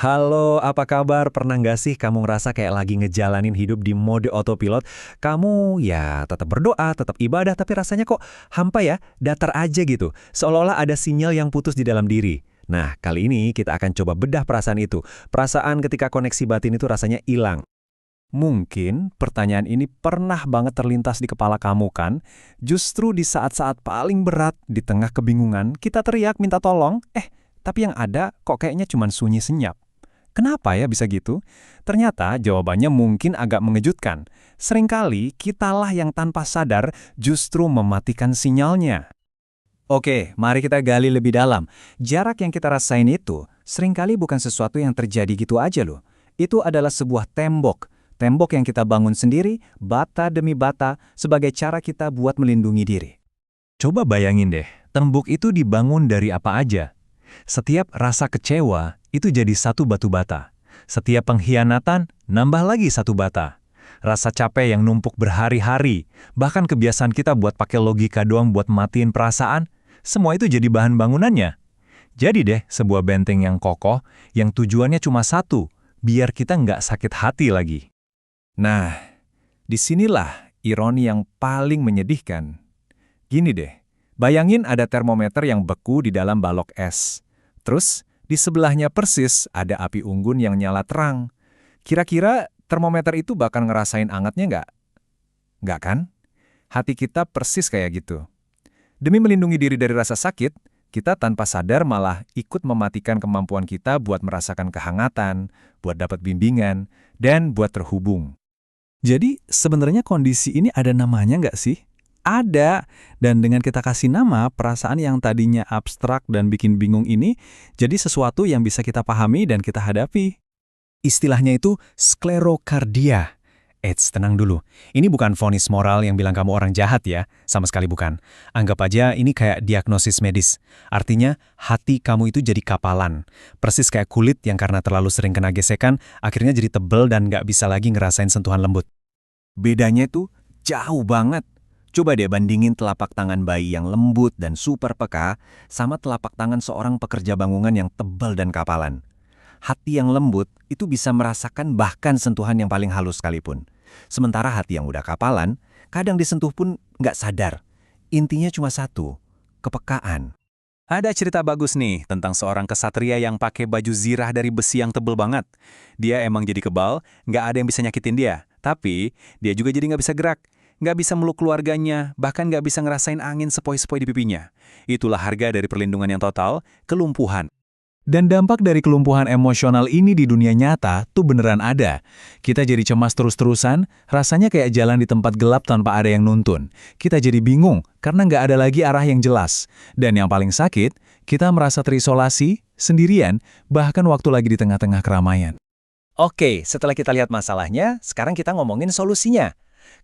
Halo, apa kabar? Pernah nggak sih kamu ngerasa kayak lagi ngejalanin hidup di mode autopilot? Kamu ya tetap berdoa, tetap ibadah, tapi rasanya kok hampa ya, datar aja gitu. Seolah-olah ada sinyal yang putus di dalam diri. Nah, kali ini kita akan coba bedah perasaan itu. Perasaan ketika koneksi batin itu rasanya hilang. Mungkin pertanyaan ini pernah banget terlintas di kepala kamu kan? Justru di saat-saat paling berat, di tengah kebingungan, kita teriak minta tolong, tapi yang ada kok kayaknya cuma sunyi senyap. Kenapa ya bisa gitu? Ternyata jawabannya mungkin agak mengejutkan. Seringkali kitalah yang tanpa sadar justru mematikan sinyalnya. Oke, mari kita gali lebih dalam. Jarak yang kita rasain itu seringkali bukan sesuatu yang terjadi gitu aja loh. Itu adalah sebuah tembok. Tembok yang kita bangun sendiri, bata demi bata, sebagai cara kita buat melindungi diri. Coba bayangin deh, tembok itu dibangun dari apa aja? Setiap rasa kecewa itu jadi satu batu bata. Setiap pengkhianatan nambah lagi satu bata. Rasa capek yang numpuk berhari-hari, bahkan kebiasaan kita buat pakai logika doang buat matiin perasaan, semua itu jadi bahan bangunannya. Jadi deh, sebuah benteng yang kokoh, yang tujuannya cuma satu, biar kita nggak sakit hati lagi. Nah, disinilah ironi yang paling menyedihkan. Gini deh, bayangin ada termometer yang beku di dalam balok es. Terus, di sebelahnya persis ada api unggun yang nyala terang. Kira-kira termometer itu bakal ngerasain angetnya nggak? Nggak kan? Hati kita persis kayak gitu. Demi melindungi diri dari rasa sakit, kita tanpa sadar malah ikut mematikan kemampuan kita buat merasakan kehangatan, buat dapat bimbingan, dan buat terhubung. Jadi, sebenarnya kondisi ini ada namanya nggak sih? Ada, dan dengan kita kasih nama, perasaan yang tadinya abstrak dan bikin bingung ini jadi sesuatu yang bisa kita pahami dan kita hadapi. Istilahnya itu sklerokardia. Eits, tenang dulu. Ini bukan vonis moral yang bilang kamu orang jahat ya, sama sekali bukan. Anggap aja ini kayak diagnosis medis. Artinya, hati kamu itu jadi kapalan. Persis kayak kulit yang karena terlalu sering kena gesekan, akhirnya jadi tebel dan nggak bisa lagi ngerasain sentuhan lembut. Bedanya tuh jauh banget. Coba deh bandingin telapak tangan bayi yang lembut dan super peka sama telapak tangan seorang pekerja bangunan yang tebal dan kapalan. Hati yang lembut itu bisa merasakan bahkan sentuhan yang paling halus sekalipun. Sementara hati yang udah kapalan, kadang disentuh pun nggak sadar. Intinya cuma satu, kepekaan. Ada cerita bagus nih tentang seorang kesatria yang pakai baju zirah dari besi yang tebel banget. Dia emang jadi kebal, nggak ada yang bisa nyakitin dia. Tapi, dia juga jadi nggak bisa gerak. Nggak bisa meluk keluarganya, bahkan nggak bisa ngerasain angin sepoi-sepoi di pipinya. Itulah harga dari perlindungan yang total, kelumpuhan. Dan dampak dari kelumpuhan emosional ini di dunia nyata tuh beneran ada. Kita jadi cemas terus-terusan, rasanya kayak jalan di tempat gelap tanpa ada yang nuntun. Kita jadi bingung, karena nggak ada lagi arah yang jelas. Dan yang paling sakit, kita merasa terisolasi, sendirian, bahkan waktu lagi di tengah-tengah keramaian. Oke, setelah kita lihat masalahnya, sekarang kita ngomongin solusinya.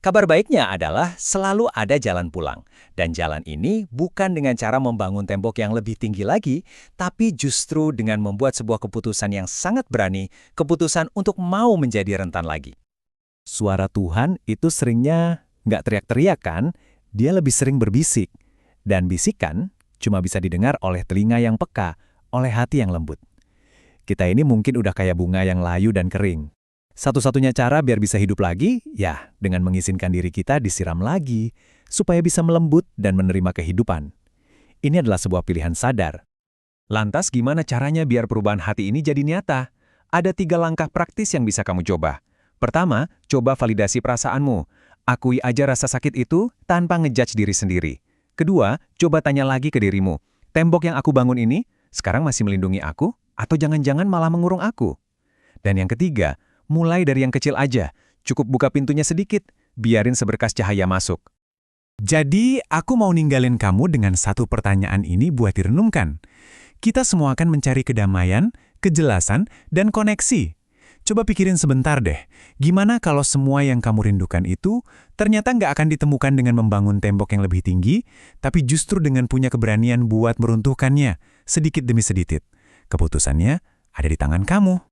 Kabar baiknya adalah selalu ada jalan pulang. Dan jalan ini bukan dengan cara membangun tembok yang lebih tinggi lagi, tapi justru dengan membuat sebuah keputusan yang sangat berani, keputusan untuk mau menjadi rentan lagi. Suara Tuhan itu seringnya nggak teriak-teriak kan, dia lebih sering berbisik. Dan bisikan cuma bisa didengar oleh telinga yang peka, oleh hati yang lembut. Kita ini mungkin udah kayak bunga yang layu dan kering. Satu-satunya cara biar bisa hidup lagi, ya dengan mengizinkan diri kita disiram lagi, supaya bisa melembut dan menerima kehidupan. Ini adalah sebuah pilihan sadar. Lantas gimana caranya biar perubahan hati ini jadi nyata? Ada 3 langkah praktis yang bisa kamu coba. Pertama, coba validasi perasaanmu. Akui aja rasa sakit itu tanpa ngejudge diri sendiri. Kedua, coba tanya lagi ke dirimu. Tembok yang aku bangun ini, sekarang masih melindungi aku? Atau jangan-jangan malah mengurung aku? Dan yang ketiga, mulai dari yang kecil aja, cukup buka pintunya sedikit, biarin seberkas cahaya masuk. Jadi, aku mau ninggalin kamu dengan satu pertanyaan ini buat direnungkan. Kita semua akan mencari kedamaian, kejelasan, dan koneksi. Coba pikirin sebentar deh, gimana kalau semua yang kamu rindukan itu ternyata nggak akan ditemukan dengan membangun tembok yang lebih tinggi, tapi justru dengan punya keberanian buat meruntuhkannya, sedikit demi sedikit. Keputusannya ada di tangan kamu.